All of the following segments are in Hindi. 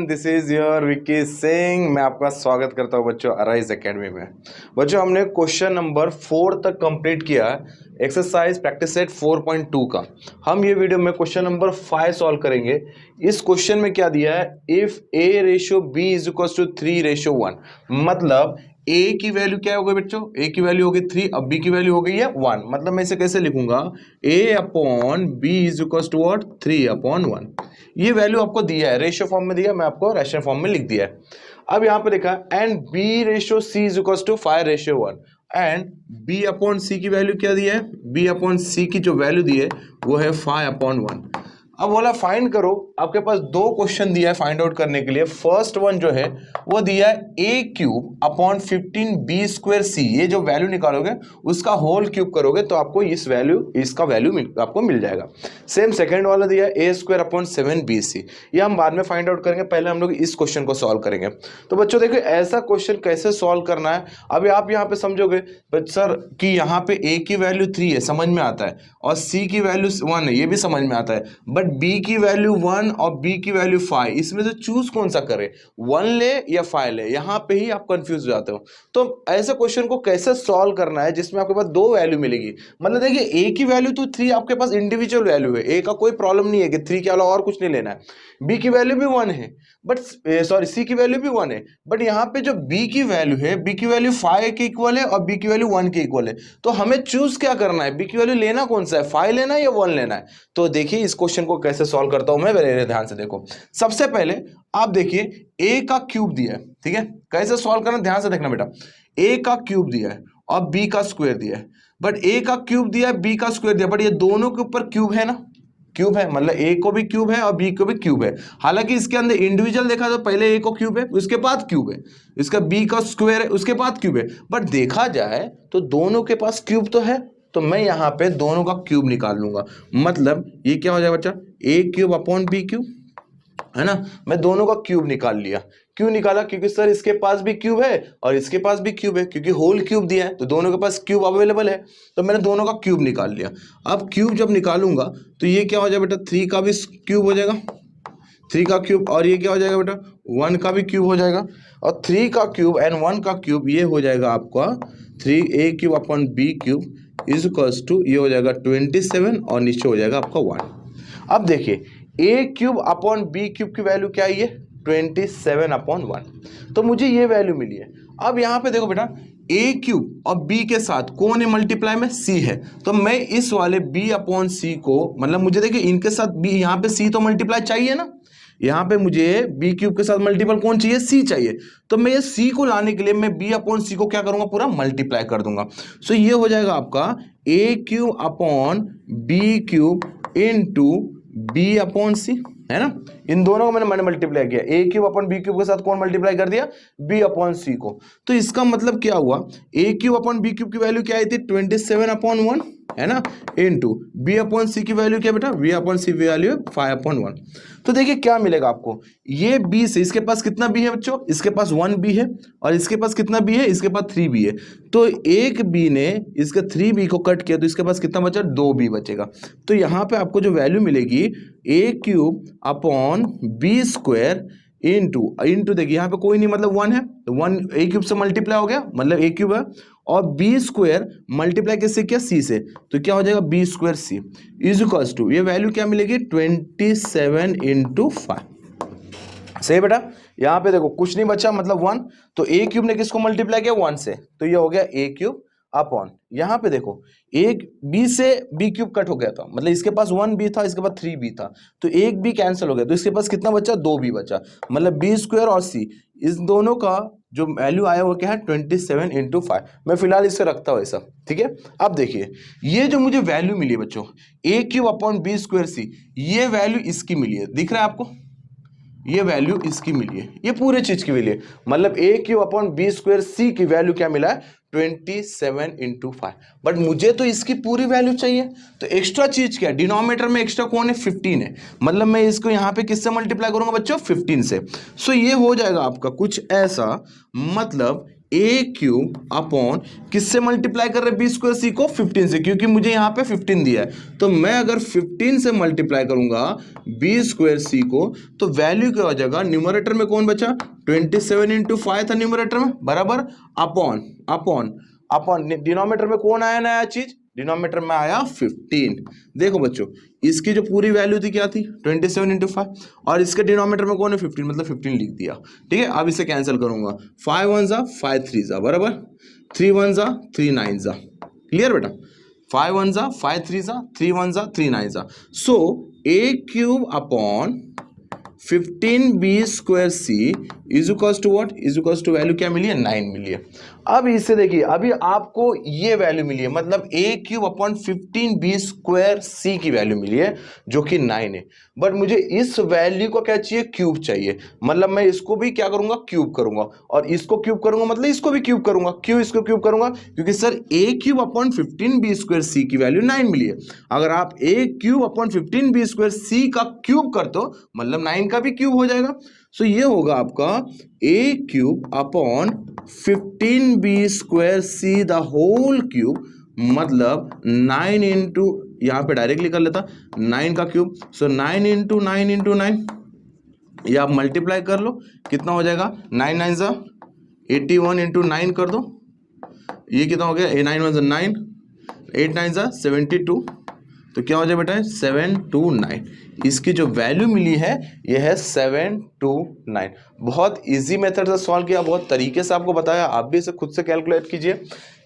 Everyone, this is your Vicky Singh. मैं आपका स्वागत करता हूं बच्चों अराइज एकेडमी में। बच्चों हमने क्वेश्चन नंबर 4 तक कंप्लीट किया एक्सरसाइज प्रैक्टिस सेट 4.2 का। हम ये वीडियो में क्वेश्चन नंबर 5 सॉल्व करेंगे। इस क्वेश्चन में क्या दिया है, if a ratio b is equal to 3:1, मतलब a की वैल्यू क्या हो गई बच्चों, a की वैल्यू हो गई 3, अब b की वैल्यू हो गई है 1। मतलब मैं इसे कैसे लिखूंगा, a upon b is equal to what, 3/1। ये वैल्यू आपको दिया है, रेशियो फॉर्म में दिया, मैं आपको रैशनल फॉर्म में लिख दिया है। अब यहां पे देखा and b ratio c is equal to 5:1 and b upon c की वैल्यू क्या दी है, b अपॉन c की जो वैल्यू दी है वो है 5/1। अब बोला फाइंड करो, आपके पास दो क्वेश्चन दिया है फाइंड आउट करने के लिए। फर्स्ट वन जो है वो दिया है a³ अपॉन 15b² c, ये जो वैल्यू निकालोगे उसका होल क्यूब करोगे तो आपको इसका वैल्यू आपको मिल जाएगा। सेम सेकंड वाला दिया है a² अपॉन 7bc, ये हम बाद में फाइंड आउट करेंगे, पहले हम लोग इस क्वेश्चन को सॉल्व करेंगे। तो बच्चों देखो ऐसा क्वेश्चन कैसे सॉल्व करना है। अभी आप यहाँ पे समझोगे सर कि यहाँ पे a की वैल्यू 3 है, समझ में आता है, और c की वैल्यू 1 है, ये भी समझ में आता है, बट b की वैल्यू 1 और b की वैल्यू 5, इसमें से चूज कौन सा करे, 1 ले या 5 ले, यहाँ पे ही आप कंफ्यूज हो जाते हो। तो ऐसे क्वेश्चन को कैसे सॉल्व करना है जिसमें आपके पास दो वैल्यू मिलेगी। मतलब देखिए a की वैल्यू तो 3 आपके पास इंडिविजुअल वैल्यू है, a का कोई प्रॉब्लम नहीं है कि 3 के अलावा और कुछ नहीं लेना है। b की वैल्यू भी 1 है, बट सॉरी c की वैल्यू भी 1 है, बट यहाँ पे जो b की वैल्यू है, b की वैल्यू 5 के इक्वल है और b की वैल्यू 1 के इक्वल है। तो हमें चूज क्या करना है, b की वैल्यू लेना कौन सा है, 5 लेना है या 1 लेना है। तो देखिए इस क्वेश्चन को कैसे सॉल्व करता हूं मैं, मेरे ध्यान से देखो। सबसे पहले आप देखिए a का क्यूब दिया है, ठीक है, कैसे सॉल्व करना ध्यान से देखना बेटा। a का क्यूब दिया है और b का स्क्वायर दिया है, बट a का क्यूब दिया है, b का स्क्वायर दिया, बट ये दोनों के ऊपर क्यूब है ना, क्यूब है, मतलब a को भी क्यूब है और b को भी क्यूब है। हालांकि इसके अंदर इंडिविजुअल देखा तो पहले a को क्यूब है, उसके बाद क्यूब है, इसका b का स्क्वायर है, उसके बाद क्यूब है, बट देखा जाए तो दोनों के पास क्यूब तो है, तो मैं यहाँ पे दोनों का क्यूब निकाल लूंगा। मतलब ये क्या हो जाएगा बच्चा, a³ अपॉन b³ है ना। मैं दोनों का क्यूब निकाल लिया। क्यों निकाला, क्योंकि सर इसके पास भी क्यूब है और इसके पास भी क्यूब है, क्योंकि होल क्यूब दिया है तो दोनों के पास क्यूब अवेलेबल है, तो मैंने दोनों का क्यूब निकाल लिया। अब क्यूब जब निकालूंगा तो ये क्या हो जाएगा बेटा, 3 का भी क्यूब हो जाएगा, 3 का क्यूब, और ये क्या हो जाएगा बेटा, 1 का भी क्यूब हो जाएगा, और 3 का क्यूब एंड 1 का क्यूब ये हो जाएगा आपका 3a³ upon b³ is equals to, ये हो जाएगा 27 और नीचे हो जाएगा आपका 1। अब देखिए a³ अपॉन b³ की वैल्यू क्या है, ये 27/1, तो मुझे ये वैल्यू मिली है। अब यहाँ पे देखो बेटा a³ और b के साथ कौन है मल्टीप्लाई में, c है, तो मैं इस वाले b अपॉन c को, मतलब मुझे देखिए इनके साथ b, यहाँ पे c तो मल्टीप्लाई चाहिए ना, यहाँ पे मुझे b³ के साथ मल्टीपल कौन चाहिए, c चाहिए, तो मैं ये c को लाने के लिए मैं b अपॉन c को क्या करूंगा, पूरा मल्टीप्लाई कर दूंगा। सो ये हो जाएगा आपका a³ upon b³ into b upon c, है ना। इन दोनों को मैंने मल्टीप्लाई किया, a³ अपॉन b³ के साथ कौन मल्टीप्लाई कर दिया, b अपॉन c को। तो इसका मतलब क्या हुआ, a³ अपॉन b³ की वैल्यू क्या आई थी, 27/1, है ना, इंटू b अपॉन c की वैल्यू क्या बेटा, b अपॉन c वैल्यू है 5/1। तो देखिए क्या मिलेगा आपको, ये b से, इसके पास कितना b है बच्चों, इसके पास 1b है, और इसके पास कितना b है, इसके पास 3b है, तो एक b ने इसके 3b को कट किया तो इसके पास कितना बचा, 2b बचेगा। तो यहाँ पे आपको जो वैल्यू मिलेगी a³ अपॉन b² इंटू देखिए यहाँ पे कोई नहीं, मतलब 1 है, तो 1 a³ से मल्टीप्लाई हो गया, मतलब a³ है, और b² मल्टीप्लाई किससे किया, c से, तो क्या हो जाएगा b² c is equals to, ये वैल्यू क्या मिलेगी 27/5। सही बेटा, यहाँ पे देखो कुछ नहीं बचा, मतलब 1, तो a³ ने किसको मल्टीप्लाई किया, 1 से, तो ये हो गया a³ अपॉन, यहाँ पे देखो एक b से b³ कट हो गया था, मतलब इसके पास 1b था, इसके पास 3b था, तो एक b कैंसिल हो गया, तो इसके पास कितना बचा, 2b बचा, मतलब b² और c, इस दोनों का जो वैल्यू आया वो क्या है 27/5। मैं फिलहाल इसे रखता हूँ ऐसा, ठीक है। अब देखिए ये जो मुझे वैल्यू मिली है बच्चों, a³ अपॉन b² c, ये वैल्यू इसकी मिली है, दिख रहा है आपको, ये वैल्यू इसकी मिली है, ये पूरे चीज की मिली है, मतलब a³ अपॉन b² c की वैल्यू क्या मिला है 27/5, बट मुझे तो इसकी पूरी वैल्यू चाहिए, तो एक्स्ट्रा चीज क्या है, डिनोमिनेटर में एक्स्ट्रा कौन है, 15 है, मतलब मैं इसको यहाँ पे किससे मल्टीप्लाई करूंगा बच्चों, 15 से। सो ये हो जाएगा आपका कुछ ऐसा, मतलब ए क्यूब अपॉन किससे मल्टीप्लाई कर रहे हैं बी स्क्वायर सी को 15 से, क्योंकि मुझे यहाँ पे 15 दिया है। तो मैं अगर 15 से मल्टीप्लाई करूंगा बी स्क्वायर सी को तो वैल्यू क्या हो जाएगा, न्यूमरेटर में कौन बचा 27 इंटू 5 था न्यूमरेटर में, बराबर अपॉन अपॉन अपॉन डिनोमिनेटर में कौन आया नया चीज, डिनोमिनेटर में आया 15। देखो बच्चों इसकी जो पूरी वैल्यू थी क्या थी 27 इंटू 5 और इसके डिनोमिनेटर में कौन है 15, मतलब 15 लिख दिया। ठीक है, अब इसे कैंसिल करूंगा, 5 1 जा 5 3 जा, बराबर 3 1 जा 3 9 जा, क्लियर बेटा, 5 1 जा 5 3 जा 3 1 जा 3 9 जा। So A cube upon 15 B square C is equals to what, is equals to value क्या मिली है 9 मिली है। अब इससे देखिए अभी आपको ये वैल्यू मिली है, मतलब ए क्यूब अपॉन 15 बी स्क्वायर सी की वैल्यू मिली है जो कि 9 है, बट मुझे इस वैल्यू को क्या चाहिए, क्यूब चाहिए। मतलब मैं इसको भी क्या करूंगा, क्यूब करूंगा, और इसको क्यूब करूंगा मतलब इसको भी क्यूब करूंगा। क्यों इसको क्यूब करूंगा, क्योंकि सर ए क्यूब अपॉन 15 बी स्क्वायर सी की वैल्यू 9 मिली है। अगर आप ए क्यूब अपॉन 15 बी स्क्वायर सी का क्यूब कर दो मतलब 9 का भी क्यूब हो जाएगा। सो ये होगा आपका A cube upon 15 B square C the whole cube, मतलब 9 इंटू, यहां पे डायरेक्टली कर लेता 9 का क्यूब, सो 9 इंटू 9 इंटू 9, या आप मल्टीप्लाई कर लो कितना हो जाएगा 9 9 जा 81 इंटू 9 कर दो, ये कितना हो गया 9 1 जा 9 8 9 जा 72, तो क्या हो जाए बेटा 729। इसकी जो वैल्यू मिली है ये है 729। बहुत इजी मेथड से सॉल्व किया, बहुत तरीके से आपको बताया, आप भी इसे खुद से कैलकुलेट कीजिए।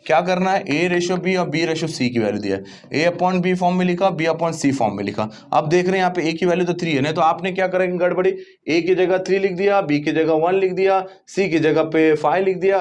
क्या करना है, ए रेशो बी और बी रेशो सी की वैल्यू दिया है, ए अपॉन बी फॉर्म में लिखा, बी अपॉन सी फॉर्म में लिखा। अब देख रहे हैं यहाँ पे ए की वैल्यू तो 3 है, नहीं तो आपने क्या करेंगे गड़बड़ी, ए की जगह 3 लिख दिया, बी की जगह 1 लिख दिया, सी की जगह पे 5 लिख दिया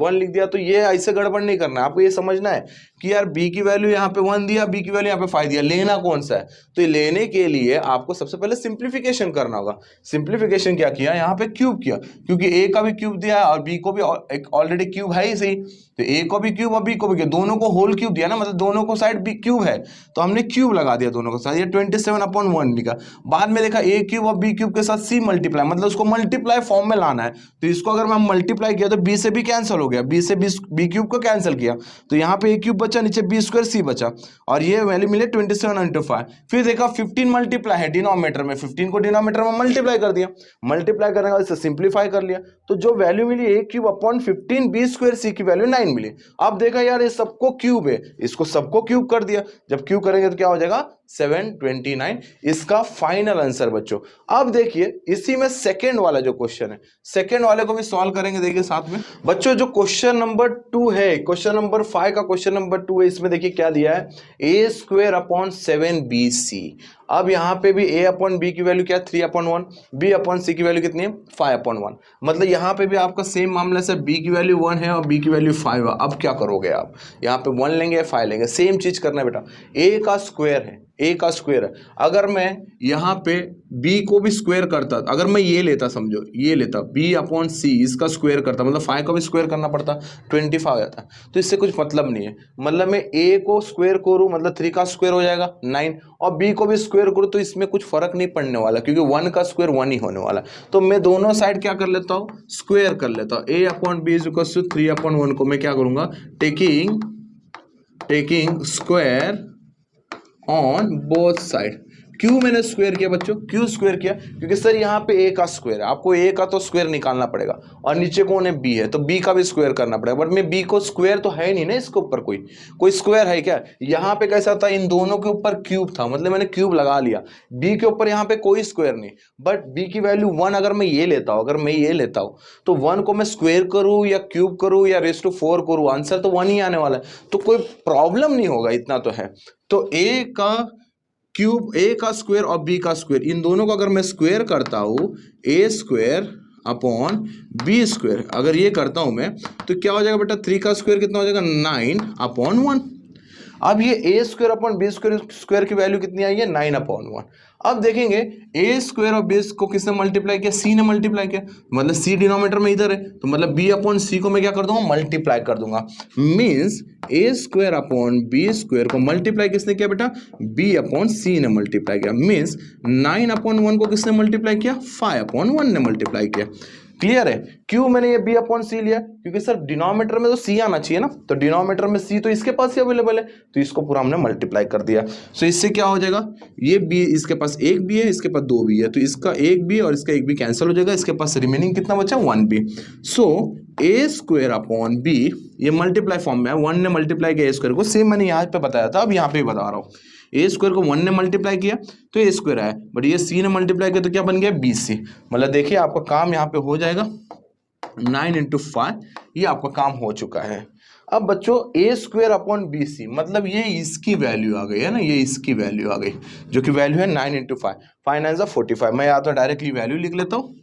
1 लिख दिया। तो ये ऐसे गड़बड़ नहीं करना है, आपको ये समझना है कि यार बी की वैल्यू यहाँ पे 1 दिया, बी की वैल्यू यहाँ पे 5 दिया, लेना कौन सा है। तो ये लेने के लिए आपको सबसे पहले सिंप्लीफिकेशन करना होगा। सिंप्लीफिकेशन क्या किया, यहाँ पे क्यूब किया, क्योंकि ए का भी क्यूब दिया है और बी को भी ऑलरेडी क्यूब है ही सही, तो ए को भी क्यूब और बी को भी क्यूब, दोनों को होल क्यूब दिया ना, मतलब दोनों को साइड बी क्यूब है तो हमने क्यूब लगा दिया दोनों को साइड, ये 27/1 लिखा। बाद में लिखा ए क्यूब और बी क्यूब के साथ सी मल्टीप्लाई, मतलब उसको मल्टीप्लाई फॉर्म में लाना है। तो इसको अगर मैं मल्टीप्लाई किया तो बी से बी कैंसिल हो गया, बी से बी क्यूब को कैंसिल किया तो यहाँ पे ए क्यूब बचा, नीचे बी स्क्वायर सी बचा, और ये वैल्यू मिले 27/5। फिर देखा 15 मल्टीप्लाई है डिनोमिनेटर में, 15 को डिनोमिनेटर में मल्टीप्लाई कर दिया, मल्टीप्लाई करने के बाद इसे सिंप्लीफाई कर लिया, तो जो वैल्यू मिली ए क्यूब अपॉन 15 बी स्क्वायर सी की वैल्यू 9 मिली। अब देखा यार ये सबको क्यूब है, इसको सबको क्यूब कर दिया, जब क्यूब करेंगे तो क्या हो जाएगा 729, इसका फाइनल आंसर बच्चों। अब देखिए इसी में सेकंड वाला जो क्वेश्चन है, सेकंड वाले को भी सॉल्व करेंगे, देखिए साथ में बच्चों। जो क्वेश्चन नंबर 2 है, क्वेश्चन नंबर 5 का क्वेश्चन नंबर 2 है, इसमें देखिए क्या दिया है, ए स्क्वायर अपॉन 7bc। अब यहां पे भी a अपॉन बी की वैल्यू क्या है 3/1, b अपॉन सी की वैल्यू कितनी है 5/1, मतलब यहां पे भी आपका सेम मामला से b की वैल्यू 1 है और b की वैल्यू 5 है। अब क्या करोगे आप, यहाँ पे 1 लेंगे या 5 लेंगे, सेम चीज करना है बेटा, a का स्क्वायर है, a का स्क्वायर है, अगर मैं यहाँ पे b को भी स्क्वायर करता, अगर मैं ये लेता, समझो ये लेता b अपॉन सी, इसका स्क्वायर करता, मतलब 5 का भी स्क्वायर करना पड़ता 25 आ जाता, तो इससे कुछ मतलब नहीं है। मतलब मैं a को स्क्वायर करूँ मतलब 3 का स्क्वायर हो जाएगा 9, और b को भी स्क्वायर करूँ तो इसमें कुछ फर्क नहीं पड़ने वाला, क्योंकि 1 का स्क्वायर 1 ही होने वाला। तो मैं दोनों साइड क्या कर लेता हूँ, स्क्वायर कर लेता हूँ। a upon B is equal to 3/1 को मैं क्या करूंगा, taking square on both side. क्यों मैंने स्क्वायर किया बच्चों, क्यों स्क्वायर किया, क्योंकि सर यहाँ पे a का स्क्वायर है, आपको a का तो स्क्वायर निकालना पड़ेगा, और नीचे कौन है b है, तो b का भी स्क्वायर करना पड़ेगा, बट मैं b को स्क्वायर तो है नहीं ना, इसके ऊपर कोई स्क्वायर है क्या। यहाँ पे कैसा था, इन दोनों के ऊपर क्यूब था, मतलब मैंने क्यूब लगा लिया, b के ऊपर यहाँ पे कोई स्क्वायर नहीं, बट b की वैल्यू 1 अगर मैं ये लेता हूँ, तो 1 को मैं स्क्वायर करूँ या क्यूब करूँ या रेज़ टू 4 करूँ, आंसर तो 1 ही आने वाला है, तो कोई प्रॉब्लम नहीं होगा, इतना तो है। तो a का क्यूब, a का स्क्वायर और b का स्क्वायर, इन दोनों को अगर मैं स्क्वायर करता हूं, a square upon b square अगर ये करता हूं मैं, तो क्या हो जाएगा बेटा, 3 का स्क्वायर कितना हो जाएगा 9/1। अब ये a square upon B square की वैल्यू कितनी आई है 9/1। अब देखेंगे a स्क्वायर और b को किसने मल्टीप्लाई किया, c ने मल्टीप्लाई किया, मतलब c डिनोमिनेटर में इधर है, तो मतलब b अपॉन सी को मैं क्या कर दूंगा, मल्टीप्लाई कर दूंगा। Means a square upon B square को मल्टीप्लाई किसने किया बेटा, b अपॉन सी ने मल्टीप्लाई किया। मींस 9/1 को किसने मल्टीप्लाई किया, 5/1 ने मल्टीप्लाई किया। क्लियर है? क्यों मैंने ये b अपॉन सी लिया? क्योंकि सर डिनोमिनेटर में तो c आना चाहिए ना, तो डिनोमिनेटर में c तो इसके पास ही अवेलेबल है, तो इसको पूरा हमने मल्टीप्लाई कर दिया। सो इससे क्या हो जाएगा, ये b इसके पास एक b है, इसके पास दो b है, तो इसका एक b और इसका एक b कैंसिल हो जाएगा, इसके पास रिमेनिंग कितना बचा 1b। सो ए स्क्वायर अपॉन बी, ये मल्टीप्लाई फॉर्म में है, 1 ने मल्टीप्लाई किया ए स्क्वायर को, सेम मैंने यहाँ पे बताया था, अब यहाँ पे बता रहा हूँ। ए स्क्वायर को 1 ने मल्टीप्लाई किया तो ए स्क्वायर आया, बट ये सी ने मल्टीप्लाई किया तो क्या बन गया बी सी। मतलब देखिए आपका काम यहाँ पे हो जाएगा 9 इंटू 5, ये आपका काम हो चुका है। अब बच्चों ए स्क्वायर अपॉन बी सी, मतलब ये इसकी वैल्यू आ गई है ना, ये इसकी वैल्यू आ गई, जो कि वैल्यू है 9 इंटू 5, 5 9 45। मैं या तो डायरेक्टली वैल्यू लिख लेता हूँ,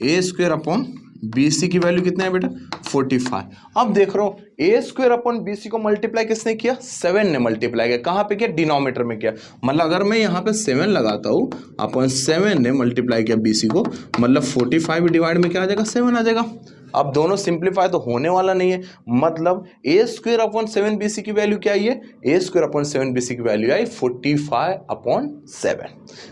ए स्क्वायर अपॉन बी सी की वैल्यू कितना है बेटा 45। अब देख रहे हो ए स्क्वायर अपॉन बी सी को मल्टीप्लाई किसने किया, 7 ने मल्टीप्लाई किया, कहाँ पे किया, डिनोमिनेटर में किया। मतलब अगर मैं यहाँ पे 7 लगाता हूँ अपॉन 7 ने मल्टीप्लाई किया बी सी को, मतलब 45 डिवाइड में क्या आ जाएगा 7 आ जाएगा। अब दोनों सिंप्लीफाई तो होने वाला नहीं है, मतलब ए स्क्वायर अपॉन 7 बी सी की वैल्यू क्या आई है, ए स्क्वायर अपॉन 7 बी सी की value I 45 upon 7।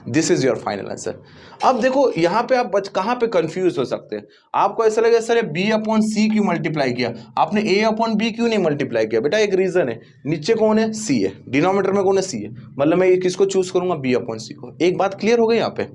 This is your final answer. अब देखो यहाँ पे आप कहाँ पे कंफ्यूज हो सकते हैं, आपको ऐसा लगेगा सर बी अपॉन सी क्यों मल्टीप्लाई किया, आपने ए अपॉन बी क्यों नहीं मल्टीप्लाई किया। बेटा एक रीजन है, नीचे कौन है सी है, डिनोमिनेटर में कौन है सी है, मतलब मैं किसको चूज करूंगा बी अपॉन सी को। एक बात क्लियर हो गई यहाँ पे।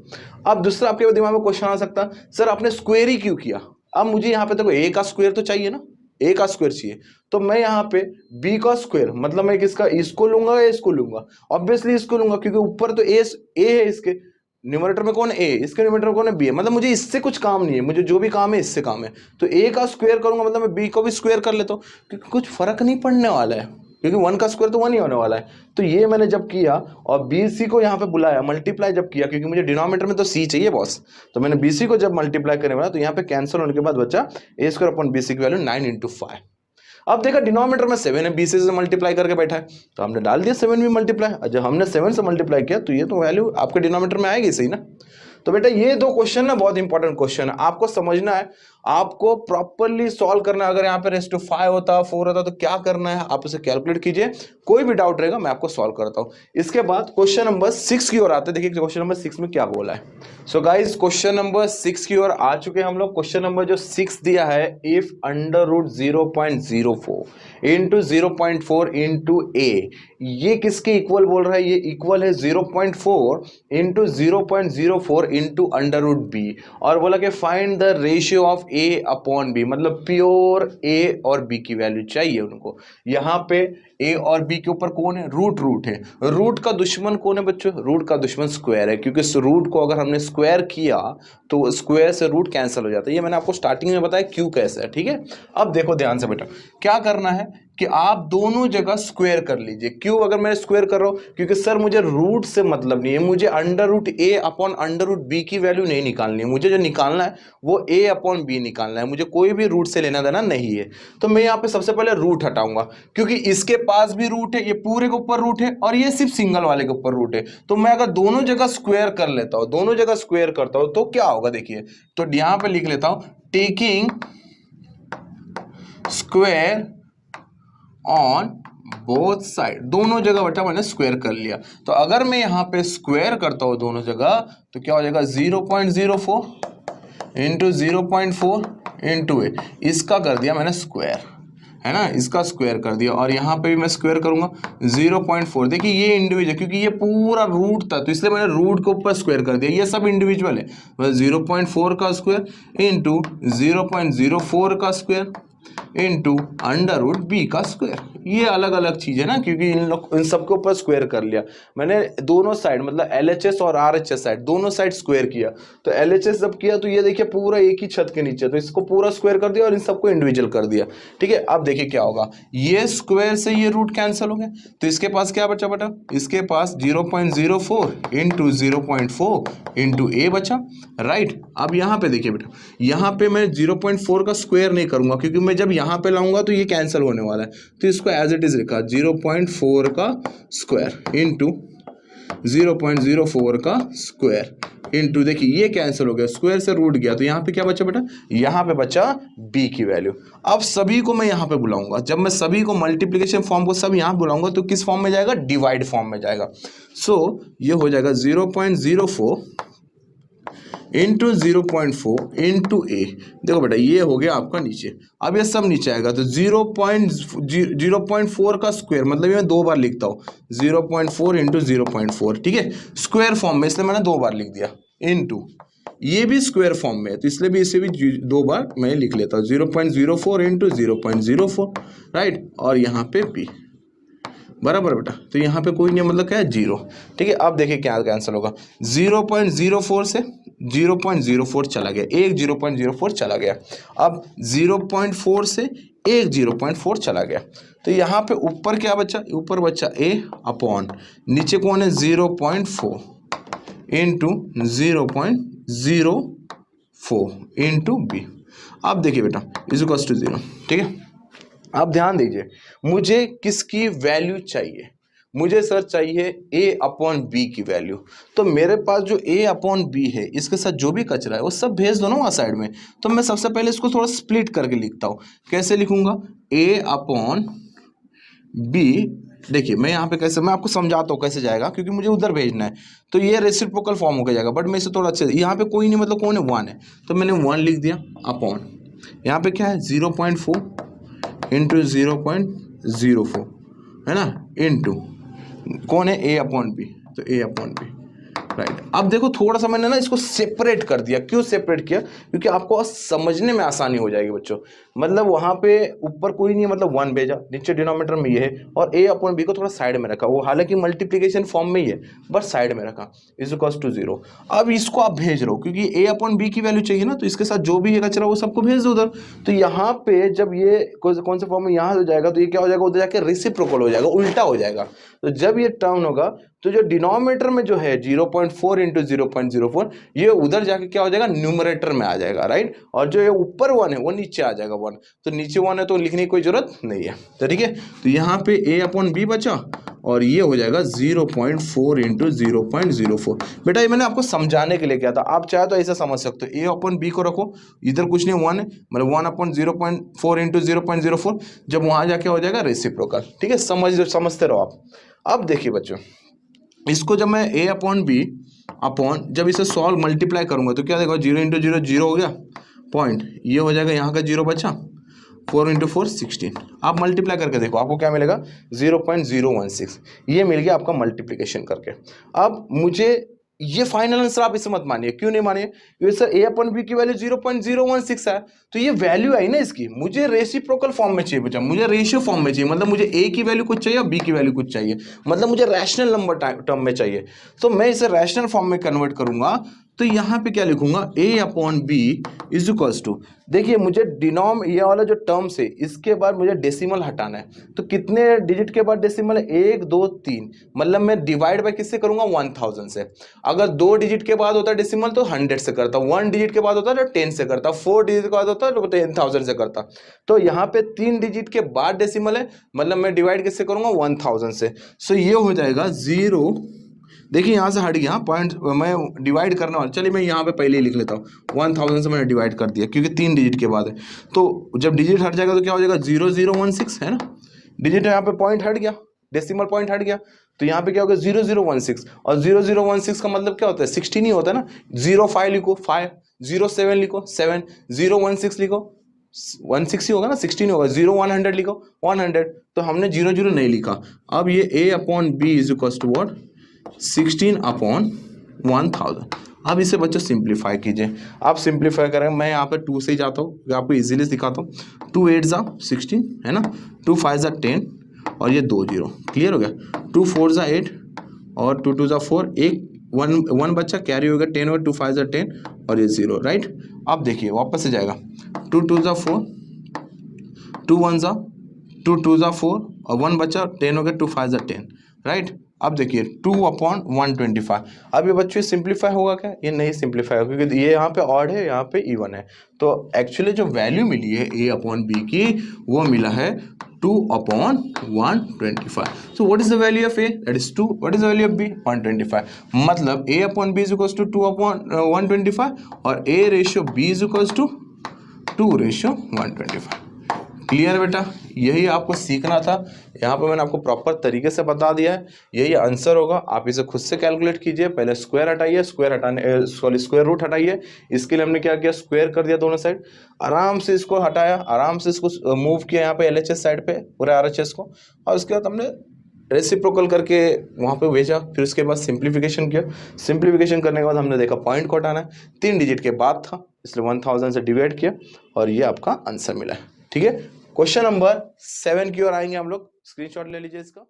अब दूसरा आपके दिमाग में क्वेश्चन आ सकता है, सर आपने स्क्वेयर ही क्यों किया। अब मुझे यहाँ पे देखो ए का स्क्वायर तो चाहिए ना, ए का स्क्वायर चाहिए, तो मैं यहाँ पे बी का स्क्वायर, मतलब मैं किसका, इसको लूंगा या इसको लूंगा, ऑब्वियसली इसको लूंगा, क्योंकि ऊपर तो ए है, इसके न्यूमरेटर में कौन है ए, इसके न्यूमरेटर में कौन है बी है, मतलब मुझे इससे कुछ काम नहीं है, मुझे जो भी काम है इससे काम है, तो ए का स्क्वायर करूंगा मतलब मैं बी को भी स्क्वायर कर लेता हूँ, क्योंकि कुछ फर्क नहीं पड़ने वाला है, क्योंकि 1 का स्क्वायर तो 1 ही होने वाला है। तो ये मैंने जब किया और बी सी को यहाँ पे बुलाया, मल्टीप्लाई जब किया, क्योंकि मुझे डिनोमिनेटर में तो सी चाहिए बॉस, तो मैंने बी सी को जब मल्टीप्लाई करने वाला तो यहाँ पे कैंसिल होने के बाद बचा ए स्क्वायर अपॉन बी सी की वैल्यू 9 इंटू 5। अब देखा डिनोमिनेटर में 7 है, बी सी से मल्टीप्लाई करके बैठा है, तो हमने डाल दिया 7 भी मल्टीप्लाई, जब हमने 7 से मल्टीप्लाई किया तो ये तो वैल्यू आपके डिनोमिनेटर में आएगी सही ना। तो बेटा ये दो क्वेश्चन ना बहुत इंपॉर्टेंट क्वेश्चन है, आपको समझना है, आपको प्रॉपर्ली सॉल्व करना है। अगर यहाँ पे रेस्ट टू 5 होता 4 होता तो क्या करना है, आप उसे कैलकुलेट कीजिए, कोई भी डाउट रहेगा मैं आपको सॉल्व करता हूँ। इसके बाद क्वेश्चन नंबर 6 की ओर आते हैं, देखिए क्वेश्चन नंबर 6 में क्या बोला है। सो गाइस क्वेश्चन नंबर 6 की ओर आ चुके हैं हम लोग। क्वेश्चन नंबर जो 6 दिया है, if under root 0.04 into 0.4 into A, ये किसके इक्वल बोल रहा है, ये इक्वल है 0.4 into 0.04 into under root B, और बोला कि find the ratio of A upon B, मतलब प्योर ए और बी की वैल्यू चाहिए उनको। यहाँ पे ए और बी के ऊपर कौन है, रूट है, रूट का दुश्मन कौन है बच्चों, रूट का दुश्मन स्क्वायर है, क्योंकि इस रूट को अगर हमने स्क्वायर किया तो स्क्वायर से रूट कैंसिल हो जाता है, ये मैंने आपको स्टार्टिंग में बताया क्यों कैसे है, ठीक है। अब देखो ध्यान से बेटा, क्या करना है कि आप दोनों जगह स्क्वायर कर लीजिए। क्यों अगर मैं स्क्वायर कर रहा हूं, क्योंकि सर मुझे रूट से मतलब नहीं है, मुझे अंडर रूट ए अपॉन अंडर रूट बी की वैल्यू नहीं निकालनी है, मुझे जो निकालना है वो ए अपॉन बी निकालना है, मुझे कोई भी रूट से लेना देना नहीं है। तो मैं यहाँ पे सबसे पहले रूट हटाऊंगा, क्योंकि इसके पास भी रूट है, ये पूरे के ऊपर रूट है, और ये सिर्फ सिंगल वाले के ऊपर रूट है। तो मैं अगर दोनों जगह स्क्वायर कर लेता हूं, दोनों जगह स्क्वायर करता हूं तो क्या होगा देखिए, तो यहां पे लिख लेता हूं taking square on both side, दोनों जगह बेटा मैंने स्क्वायर कर लिया। तो अगर मैं यहां पे स्क्वायर करता हूं दोनों जगह तो क्या हो जाएगा 0.04 इंटू 0.4 इंटू ए, इसका कर दिया मैंने स्क्वायर, है ना, इसका स्क्वायर कर दिया, और यहाँ पे भी मैं स्क्वायर करूंगा 0.4। देखिए ये इंडिविजुअल, क्योंकि ये पूरा रूट था तो इसलिए मैंने रूट के ऊपर स्क्वायर कर दिया, ये सब इंडिविजुअल है, 0.4 का स्क्वायर इंटू 0.04 का square into under root B का स्क्वायर। ये अलग अलग चीज है ना, क्योंकि इन सबके ऊपर स्क्वायर कर लिया मैंने दोनों साइड, मतलब LHS और RHS साइड दोनों साइड स्क्वायर किया। तो LHS जब किया तो ये देखिए पूरा एक ही छत के नीचे, तो इसको पूरा स्क्वायर कर दिया और इन सबको इंडिविजुअल कर दिया, ठीक है। अब देखिए क्या होगा, ये स्क्वायर से ये रूट कैंसिल हो गया, तो इसके पास क्या बचा बेटा, इसके पास 0.04 इंटू 0.4 इंटू ए बचा, राइट। अब यहाँ पे देखिए बेटा, यहाँ पे मैं 0.4 का स्क्वायर नहीं करूंगा, क्योंकि मैं जब यहाँ पे लाऊंगा तो ये कैंसिल होने वाला है, तो इसको एज इट इज लिखा 0.4 का स्क्वायर इंटू 0.04 का स्क्वायर इंटू, देखिए ये कैंसिल हो गया, स्क्वायर से रूट गया, तो यहाँ पे क्या बचा बेटा, यहाँ पे बचा बी की वैल्यू। अब सभी को मैं यहाँ पे बुलाऊंगा, जब मैं सभी को मल्टीप्लिकेशन फॉर्म को सब यहाँ बुलाऊंगा तो किस फॉर्म में जाएगा, डिवाइड फॉर्म में जाएगा। सो ये हो जाएगा 0.04 इंटू 0.4 इंटू ए। देखो बेटा ये हो गया आपका नीचे, अब ये सब नीचे आएगा तो 0.4 का स्क्वायर, मतलब ये मैं 2 बार लिखता हूँ 0.4 इंटू 0.4, ठीक है, स्क्वायर फॉर्म में, इसलिए मैंने 2 बार लिख दिया, इंटू ये भी स्क्वायर फॉर्म में है तो इसलिए भी इसे भी 2 बार मैं लिख लेता हूँ 0.04 इंटू 0.04, राइट, और यहाँ पे पी बराबर बेटा। तो यहाँ पे कोई नहीं, मतलब क्या है 0, ठीक है। अब देखिए क्या आंसर होगा, 0.04 से 0.04 चला गया, एक 0.04 चला गया, अब 0.4 से एक 0.4 चला गया, तो यहाँ पे ऊपर क्या बचा, ऊपर बचा a अपॉन नीचे कौन है 0.4 इंटू 0.04 इंटू बी। अब देखिए बेटा इज इक्वल्स टू 0, ठीक है। अब ध्यान दीजिए, मुझे किसकी वैल्यू चाहिए, मुझे सर चाहिए a अपॉन बी की वैल्यू। तो मेरे पास जो a अपॉन बी है इसके साथ जो भी कचरा है वो सब भेज दो ना वहाँ साइड में। तो मैं सबसे पहले इसको थोड़ा स्प्लिट करके लिखता हूँ, कैसे लिखूंगा, a अपॉन बी। देखिए मैं यहाँ पे कैसे, मैं आपको समझाता हूँ कैसे जाएगा, क्योंकि मुझे उधर भेजना है तो ये रेसिप्रोकल फॉर्म होकर जाएगा, बट मैं इसे थोड़ा अच्छे, यहाँ पे कोई नहीं, मतलब कौन है 1 है, तो मैंने 1 लिख दिया अपॉन यहाँ पे क्या है 0.4 इंटू 0.04 है ना, इंटू कौन है a अपॉन बी, तो a अपॉन बी, राइट। अब देखो थोड़ा सा मैंने ना इसको सेपरेट कर दिया, क्यों सेपरेट किया, क्योंकि आपको समझने में आसानी हो जाएगी बच्चों। मतलब वहां पे ऊपर कोई नहीं है, मतलब 1 भेजा, नीचे डिनोमिनेटर में ये है, और a अपॉन बी को थोड़ा साइड में रखा, वो हालांकि मल्टीप्लीकेशन फॉर्म में ही है बट साइड में रखा, इज इक्वल्स टू 0। अब इसको आप भेज रहे हो क्योंकि a अपॉन बी की वैल्यू चाहिए ना, तो इसके साथ जो भी है कचरा वो सबको भेज दो उधर। तो यहाँ पे जब ये कौन से फॉर्म में यहाँ हो जाएगा, तो ये क्या हो जाएगा, उधर जाके रेसिप्रोकल हो जाएगा, उल्टा हो जाएगा। तो जब ये टर्म होगा तो जो डिनोमिनेटर में जो है 0.4 इंटू 0.04 ये उधर जाके क्या हो जाएगा, न्यूमरेटर में आ जाएगा, राइट। और जो ये ऊपर 1 है वो नीचे आ जाएगा 1, तो नीचे 1 है तो लिखने की कोई जरूरत नहीं है, तो ठीक है। तो यहाँ पे a अपॉन बी बचा और ये हो जाएगा 0.4 इंटू 0.04। बेटा ये मैंने आपको समझाने के लिए किया था, आप चाहे तो ऐसा समझ सकते हो, a अपॉन बी को रखो, इधर कुछ नहीं 1 है, मतलब 1 अपॉन 0.4 इंटू 0.04, जब वहां जाके हो जाएगा रेसिप्रोकल, ठीक है। समझते रहो आप। अब देखिए बच्चों, इसको जब मैं a अपॉन बी अपॉन जब इसे सॉल्व मल्टीप्लाई करूंगा तो क्या देखो 0 इंटू 0 0 हो गया पॉइंट, ये हो जाएगा यहाँ का 0 बचा, 4 इंटू 4 16। आप मल्टीप्लाई करके देखो आपको क्या मिलेगा 0.016, ये मिल गया आपका मल्टीप्लिकेशन करके। अब मुझे ये फाइनल आंसर आप इसे मत मानिए, क्यों नहीं मानिए, क्योंकि सर a अपॉन बी की वैल्यू 0.016 है, तो ये वैल्यू आई ना इसकी, मुझे रेसिप्रोकल फॉर्म में चाहिए बच्चा, मुझे रेशियो फॉर्म में चाहिए, मतलब मुझे a की वैल्यू कुछ चाहिए और b की वैल्यू कुछ चाहिए, मतलब मुझे रैशनल नंबर टर्म में चाहिए। तो मैं इसे रैशनल फॉर्म में कन्वर्ट करूंगा, तो यहाँ पे क्या लिखूंगा a upon B is equals to, देखिए मुझे डिनोम ये वाला जो टर्म्स है इसके बाद मुझे डेसिमल हटाना है, तो कितने डिजिट के बाद डेसिमल है, 1 2 3, मतलब मैं डिवाइड बाय किससे करूंगा 1000 से। अगर 2 डिजिट के बाद होता है डेसिमल तो 100 से करता, 1 डिजिट के बाद होता है तो 10 से करता, 4 डिजिट के बाद होता है तो 10,000 से करता। तो यहाँ पे 3 डिजिट के बाद डेसिमल है, मतलब मैं डिवाइड किससे करूंगा 1000 से। सो ये हो जाएगा 0, देखिए यहाँ से हट गया पॉइंट, मैं डिवाइड करने वाला, चलिए मैं यहाँ पे पहले ही लिख लेता हूँ 1000 से मैंने डिवाइड कर दिया क्योंकि 3 डिजिट के बाद है, तो जब डिजिट हट जाएगा तो क्या हो जाएगा 0016 है ना, डिजिट यहाँ पे पॉइंट हट गया, डेसिमल पॉइंट हट गया, तो यहाँ पे क्या होगा 0016, और 0016 का मतलब क्या होता है 16 ही होता है ना, 05 लिखो 5, 07 लिखो 7, 016 लिखो 16 ही होगा ना, 16 होगा, 0100 लिखो 100, तो हमने 00 नहीं लिखा। अब ये a upon B is equal to what 16 upon 1000। अब इसे बच्चों सिंप्लीफाई कीजिए, आप सिंप्लीफाई करें, मैं यहाँ पे 2 से ही जाता हूँ, आपको इजीली दिखाता हूँ, 2 8 जा 16 है ना, 2 5 जा 10 और ये 2 0, क्लियर हो गया, 2 4 जा 8 और 2 2 जा 4, एक 1 बच्चा कैरी हो गया, 10 और 2 5 जा 10 और ये 0, राइट। अब देखिए वापस से जाएगा, 2 2 जा 4, 2 1 जा 2 2 जा 4 और 1 बचा, 10 हो गया, 2 5 जा 10, राइट। अब देखिए 2 अपॉन 125, अब ये बच्चों सिंप्लीफाई होगा क्या, ये नहीं सिंप्लीफाई होगा क्योंकि ये यहाँ पे ऑड है यहाँ पे इवन है, तो एक्चुअली जो वैल्यू मिली है a अपॉन बी की वो मिला है 2 upon 125। So what is the value of a, that is 2, what is the value of b 125, मतलब a upon b is equal to 2 upon 125 और a ratio b is equal to 2 ratio 125, clear बेटा, यही आपको सीखना था। यहाँ पे मैंने आपको प्रॉपर तरीके से बता दिया है, यही आंसर होगा। आप इसे खुद से कैलकुलेट कीजिए। पहले स्क्वायर हटाइए, स्क्वायर रूट हटाइए। इसके लिए हमने क्या किया, स्क्वायर कर दिया दोनों साइड, आराम से इसको हटाया, आराम से इसको मूव किया यहाँ पे LHS साइड पे पूरे RHS को, और उसके बाद हमने रेसिप्रोकल करके वहाँ पे भेजा। फिर उसके बाद सिंप्लीफिकेशन किया। सिंप्लीफिकेशन करने के बाद हमने देखा पॉइंट को हटाना है, 3 डिजिट के बाद था, इसलिए 1000 से डिवाइड किया और ये आपका आंसर मिला है। ठीक है, क्वेश्चन नंबर 7 की ओर आएंगे हम लोग। स्क्रीनशॉट ले लीजिए इसका।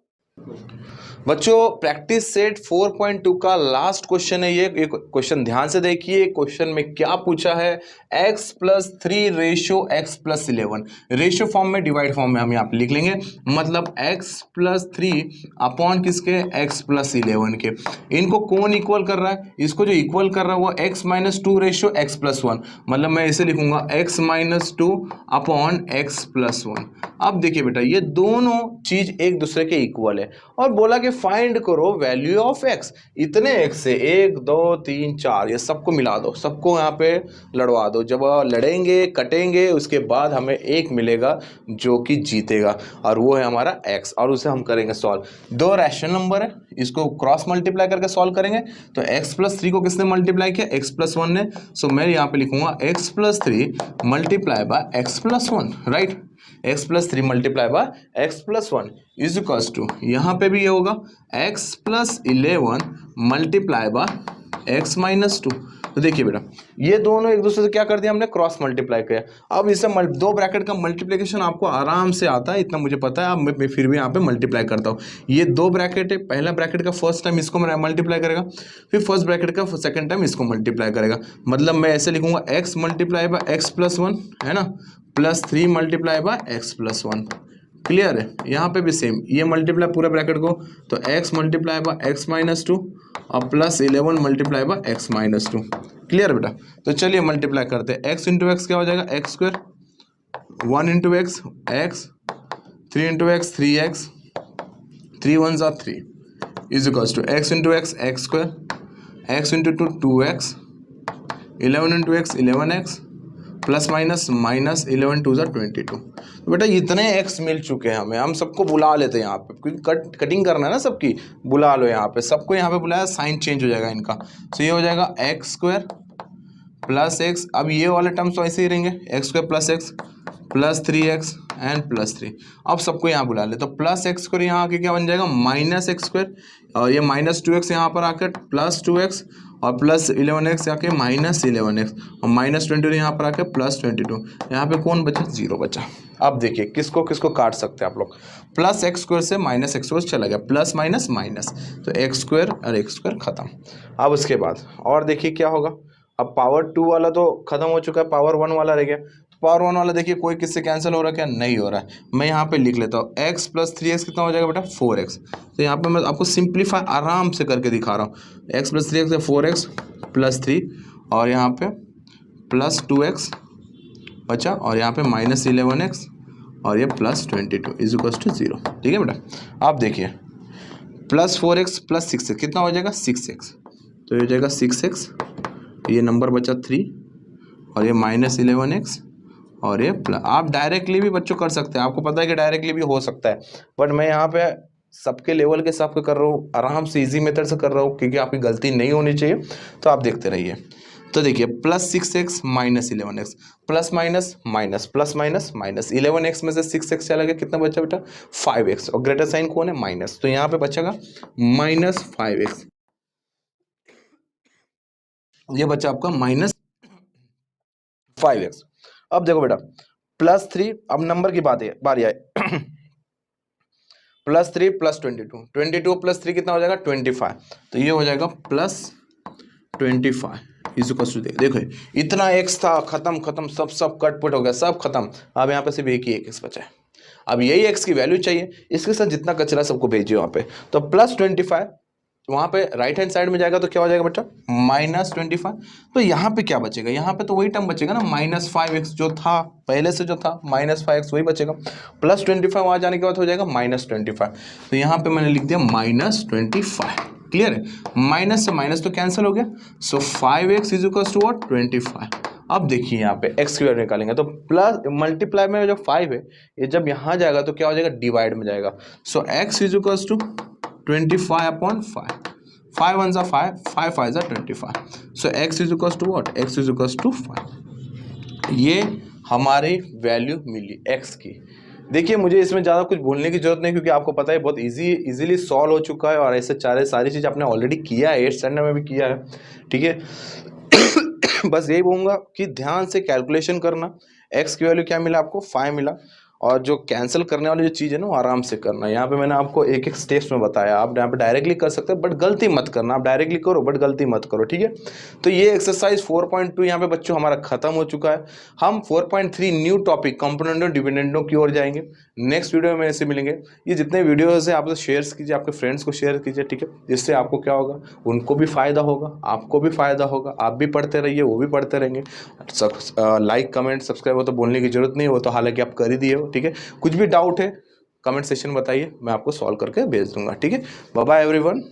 बच्चों प्रैक्टिस सेट 4.2 का लास्ट क्वेश्चन है ये। क्वेश्चन ध्यान से देखिए, क्वेश्चन में क्या पूछा है, x+3 ratio x+11, ratio form में, डिवाइड फॉर्म में हम यहाँ पे लिख लेंगे, मतलब x+3 अपॉन किसके, x+11 के। इनको कौन इक्वल कर रहा है, इसको जो इक्वल कर रहा है वो x-2 रेशियो x+1, मतलब मैं इसे लिखूंगा x-2 अपॉन x+1। अब देखिए बेटा, ये दोनों चीज एक दूसरे के इक्वल है और बोला कि फाइंड करो वैल्यू ऑफ x। इतने x से 1 2 3 4 ये सबको मिला दो, सबको यहाँ पे लड़वा दो। जब लड़ेंगे कटेंगे उसके बाद हमें एक मिलेगा जो कि जीतेगा, और वो है हमारा x, और उसे हम करेंगे सॉल्व। दो रैशनल नंबर है, इसको क्रॉस मल्टीप्लाई करके सॉल्व करेंगे। तो x+3 को किसने मल्टीप्लाई किया, x+1 ने। सो मैं यहाँ पे लिखूंगा x+3 multiply by x+1, right. x+3 multiply by x+1 is equals to, यहाँ पे भी ये होगा x+11 मल्टीप्लाई बाय x-2। तो देखिए बेटा, ये दोनों एक दूसरे से क्या कर दिया हमने, क्रॉस मल्टीप्लाई किया। अब इसे दो ब्रैकेट का मल्टीप्लिकेशन आपको आराम से आता है, इतना मुझे पता है। अब मैं फिर भी यहाँ पे मल्टीप्लाई करता हूँ। ये दो ब्रैकेट है, पहला ब्रैकेट का फर्स्ट टाइम इसको मल्टीप्लाई करेगा, फिर फर्स्ट ब्रैकेट का सेकंड टाइम इसको मल्टीप्लाई करेगा। मतलब मैं ऐसे लिखूंगा x मल्टीप्लाई बाय x+1 है ना, +3 मल्टीप्लाई बाय x+1। क्लियर है, यहाँ पे भी सेम, ये मल्टीप्लाई पूरा ब्रैकेट को, तो x मल्टीप्लाई बाय x-2 और +11 मल्टीप्लाई बाय x-2। क्लियर बेटा, तो चलिए मल्टीप्लाई करते हैं। x इंटू एक्स क्या हो जाएगा, x², 1 into X x, 3 into X 3x, 3 1 जा 3 is equals to x into X x², x into 2 2x, 11 into X 11x, plus minus minus 11 2 जा 22। तो बेटा इतने x मिल चुके हैं हमें, हम सबको बुला लेते हैं यहाँ पे, क्योंकि कटिंग करना है ना सबकी, बुला लो यहाँ पे, सबको यहाँ पे बुलाया, साइन चेंज हो जाएगा इनका। तो ये हो जाएगा x² प्लस x, अब ये वाले टर्म्स तो ऐसे ही रहेंगे, x² plus x plus 3x and +3। अब सबको यहाँ बुला ले, तो प्लस x² यहाँ आके क्या बन जाएगा, -x², और ये -2x यहाँ पर आकर +2x, और +11x आके -11x, और -22 यहाँ पर आके +22। यहाँ पे कौन बचा, 0 बचा। अब देखिए किसको किसको काट सकते हैं आप लोग, +x² से -x² चला गया, प्लस माइनस माइनस, तो x² और x² खत्म। अब उसके बाद और देखिए क्या होगा, अब पावर 2 वाला तो खत्म हो चुका है, पावर 1 वाला रह गया। पावर 1 वाला देखिए कोई किससे कैंसिल हो रहा है क्या, नहीं हो रहा है। मैं यहाँ पे लिख लेता हूँ x + 3x कितना हो जाएगा बेटा, 4x। तो यहाँ पे मैं आपको सिंप्लीफाई आराम से करके दिखा रहा हूँ। x + 3x है 4x + 3, और यहाँ पे +2x बचा, और यहाँ पे -11x, और ये +22 इज इक्वल टू 0। ठीक है बेटा, आप देखिए +4x + 6x कितना हो जाएगा, 6x। तो ये हो जाएगा 6x, ये नंबर बचा 3, और ये -11x, और ये आप डायरेक्टली भी बच्चों कर सकते हैं, आपको पता है कि डायरेक्टली भी हो सकता है, बट मैं यहाँ पे सबके लेवल के हिसाब से कर रहा हूँ, आराम से इजी मेथड से कर रहा हूँ, क्योंकि आपकी गलती नहीं होनी चाहिए। तो आप देखते रहिए। तो देखिए +6x -11x, plus minus minus, plus minus minus, 11x में से 6x चला गया, कितना बचा बेटा, 5x, और ग्रेटर साइन कौन है, माइनस, तो यहाँ पे बचेगा -5x। ये बचा आपका -5x। अब देखो बेटा +3, अब नंबर की बारी आए +3 + 22, 22 + 3 कितना हो जाएगा, 25। तो ये हो जाएगा +25 इज इक्वल टू, देखो इतना x था, खत्म खत्म, सब कटपुट हो गया, सब खत्म। अब यहाँ पे सिर्फ एक ही x बचा है। अब यही x की वैल्यू चाहिए, इसके साथ जितना कचरा सबको भेजिए वहाँ पे। तो +25 वहाँ पे राइट हैंड साइड में जाएगा, तो क्या हो जाएगा बेटा, -25। तो यहाँ पे क्या बचेगा, यहाँ पे तो वही टर्म बचेगा ना, -5x जो था पहले से, जो था -5x वही बचेगा। +25 वहाँ जाने के बाद हो जाएगा -25। तो यहाँ पे मैंने लिख दिया -25। क्लियर है, माइनस से माइनस तो कैंसिल हो गया। So 5x is equal to what, 25। अब देखिए यहाँ पे एक्स की वैल्यू निकालेंगे तो प्लस मल्टीप्लाई में जो 5 है ये जब यहाँ जाएगा तो क्या हो जाएगा, डिवाइड में जाएगा। So X is equals to 25/5, 5 1 5, 5 5 25। So X is equals to what, X is equals to 5। ये हमारी वैल्यू मिली एक्स की। देखिए मुझे इसमें ज़्यादा कुछ बोलने की जरूरत नहीं, क्योंकि आपको पता है बहुत इजीली सॉल्व हो चुका है, और ऐसे सारी चीज़ आपने ऑलरेडी किया है, 8th स्टैंडर्ड में भी किया है, ठीक है। बस यही बोलूँगा कि ध्यान से कैलकुलेशन करना। एक्स की वैल्यू क्या मिला आपको, 5 मिला, और जो कैंसिल करने वाली जो चीज़ है ना वो आराम से करना। यहाँ पे मैंने आपको एक एक स्टेप्स में बताया, आप यहाँ पे डायरेक्टली कर सकते हैं बट गलती मत करना, आप डायरेक्टली करो बट गलती मत करो, ठीक है। तो ये एक्सरसाइज 4.2 यहाँ पे बच्चों हमारा खत्म हो चुका है। हम 4.3 न्यू टॉपिक कंपोनेंटों डिपेंडेंटों की ओर जाएंगे। नेक्स्ट वीडियो में ऐसे मिलेंगे। ये जितने वीडियोज है आप तो शेयर कीजिए, आपके फ्रेंड्स को शेयर कीजिए, ठीक है। जिससे आपको क्या होगा, उनको भी फायदा होगा, आपको भी फायदा होगा, आप भी पढ़ते रहिए, वो भी पढ़ते रहेंगे। लाइक कमेंट सब्सक्राइब हो तो बोलने की जरूरत नहीं, वो तो हालांकि आप कर ही दिए हो, ठीक है। कुछ भी डाउट है कमेंट सेक्शन में बताइए, मैं आपको सॉल्व करके भेज दूंगा, ठीक है। Bye bye everyone.